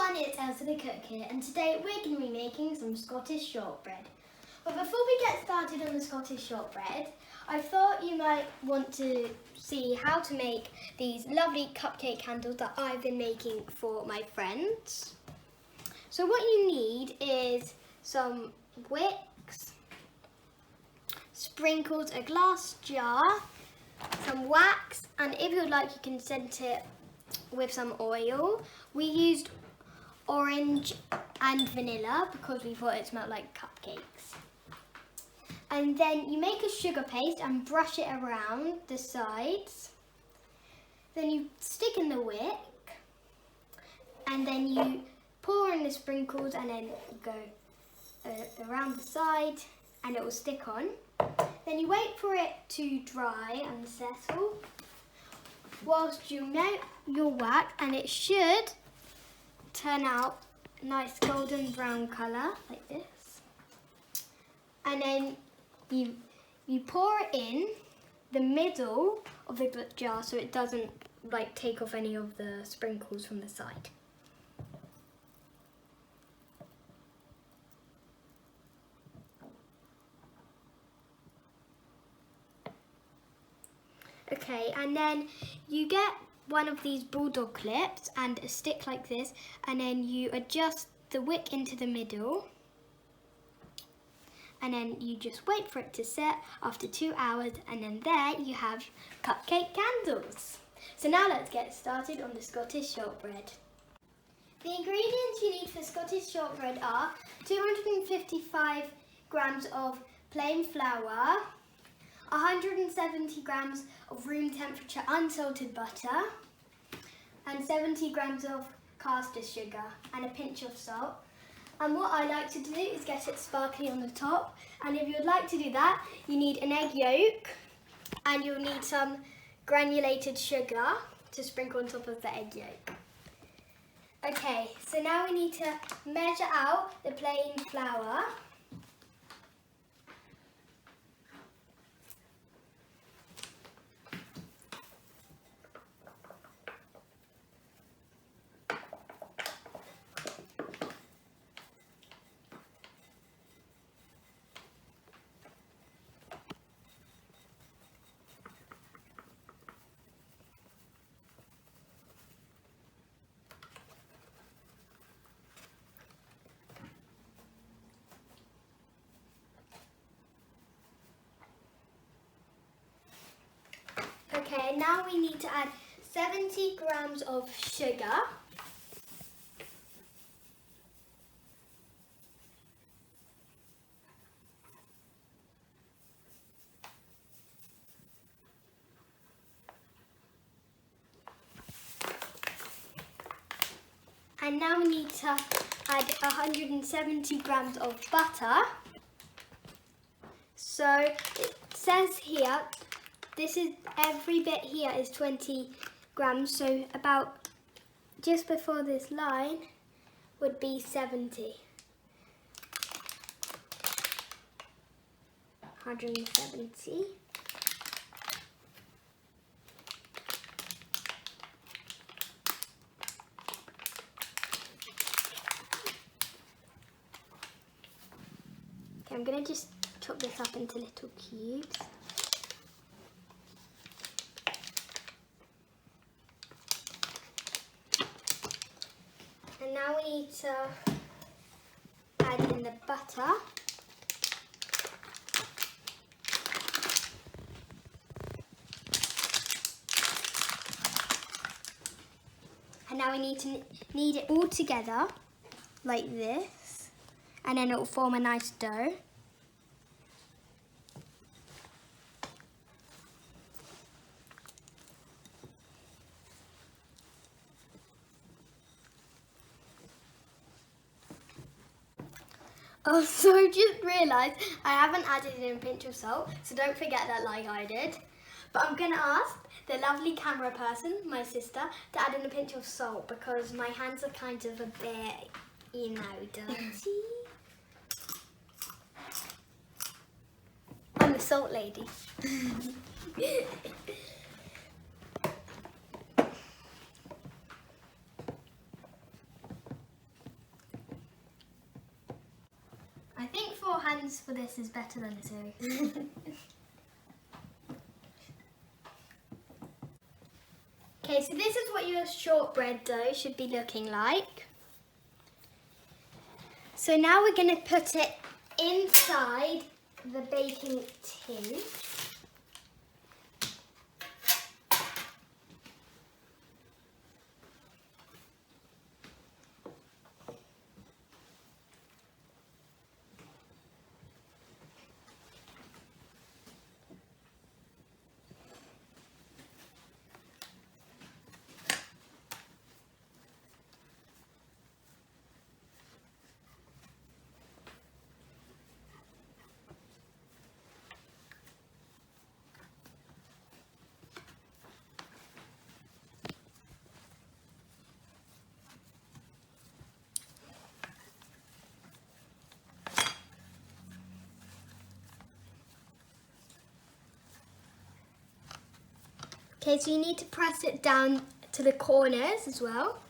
everyone, it's Elsa the Cook here, and today we're going to be making some Scottish shortbread. But before we get started on the Scottish shortbread, I thought you might want to see how to make these lovely cupcake candles that I've been making for my friends. So what you need is some wicks, sprinkles, a glass jar, some wax, and if you'd like you can scent it with some oil. We used orange and vanilla because we thought it smelled like cupcakes. And then you make a sugar paste and brush it around the sides. Then you stick in the wick and then you pour in the sprinkles and then go around the side and it will stick on. Then you wait for it to dry and settle whilst you melt your wax, and it should turn out nice golden brown colour like this. And then you pour it in the middle of the jar so it doesn't like take off any of the sprinkles from the side. Okay, and then you get one of these bulldog clips and a stick like this, and then you adjust the wick into the middle, and then you just wait for it to set after 2 hours, and then there you have cupcake candles. So now let's get started on the Scottish shortbread. The ingredients you need for Scottish shortbread are 255 grams of plain flour, 170 grams of room temperature unsalted butter, and 70 grams of caster sugar and a pinch of salt. And what I like to do is get it sparkly on the top, and if you'd like to do that you need an egg yolk and you'll need some granulated sugar to sprinkle on top of the egg yolk. Okay, so now we need to measure out the plain flour. Okay, now we need to add 70 grams of sugar. And now we need to add 170 grams of butter. So it says here, this is every bit here is 20 grams, so about just before this line would be 70. 170. Okay, I'm going to just chop this up into little cubes. And now we need to add in the butter. And now we need to knead it all together like this, and then it will form a nice dough. Oh, so I just realised I haven't added in a pinch of salt, so don't forget that like I did. But I'm going to ask the lovely camera person, my sister, to add in a pinch of salt because my hands are kind of a bit, you know, dirty. I'm the salt lady. I think 4 hands for this is better than 2. Okay, so this is what your shortbread dough should be looking like. So now we're going to put it inside the baking tin. Okay, so you need to press it down to the corners as well.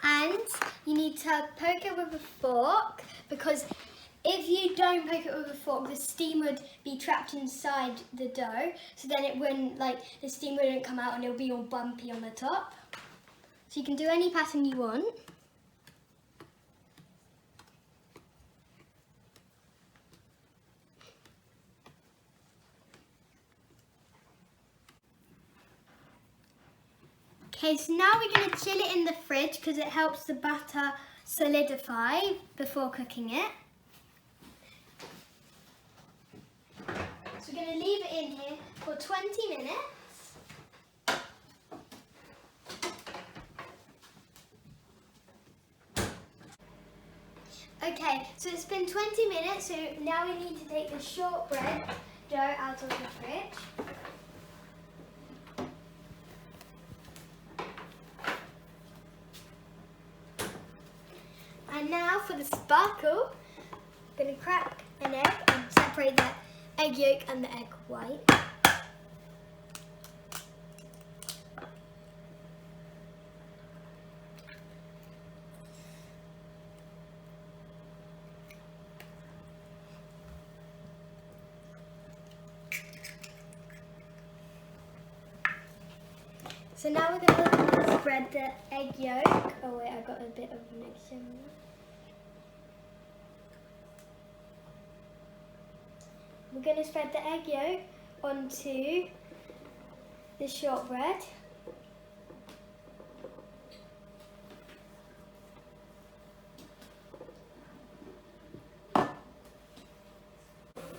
And you need to poke it with a fork, because if you don't poke it with a fork, the steam would be trapped inside the dough, so then it wouldn't, like, the steam wouldn't come out and it'll be all bumpy on the top. So you can do any pattern you want. Okay, so now we're going to chill it in the fridge because it helps the batter solidify before cooking it. So we're going to leave it in here for 20 minutes. Okay, so it's been 20 minutes, so now we need to take the shortbread dough out of the fridge. And now for the sparkle, I'm going to crack an egg and separate the egg yolk and the egg white. So now we're going to spread the egg yolk. Oh wait, I got a bit of mixture. We're going to spread the egg yolk onto the shortbread.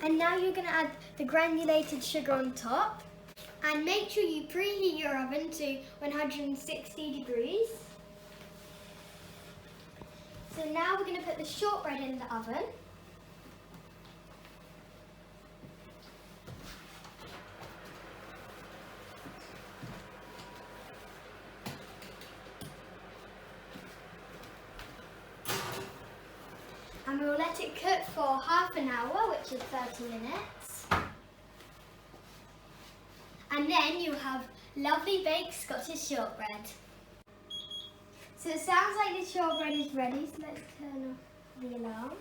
And now you're going to add the granulated sugar on top. And make sure you preheat your oven to 160 degrees. So now we're going to put the shortbread in the oven. And we'll let it cook for half an hour, which is 30 minutes. And then you'll have lovely baked Scottish shortbread. So it sounds like the shortbread is ready, so let's turn off the alarm.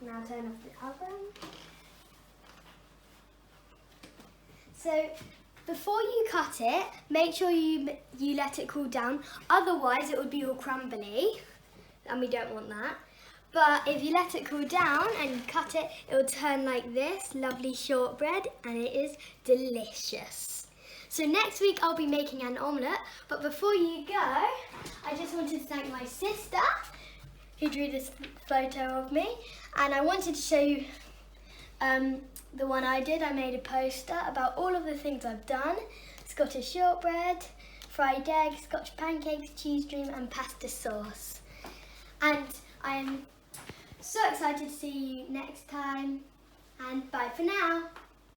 Now turn off the oven. So before you cut it, make sure you let it cool down, otherwise it would be all crumbly, and we don't want that. But if you let it cool down and you cut it, it will turn like this, lovely shortbread, and it is delicious. So next week I'll be making an omelette, but before you go, I just wanted to thank my sister who drew this photo of me, and I wanted to show you the one I did. I made a poster about all of the things I've done: Scottish shortbread, fried egg, Scotch pancakes, cheese dream and pasta sauce. And I'm so excited to see you next time. And bye for now.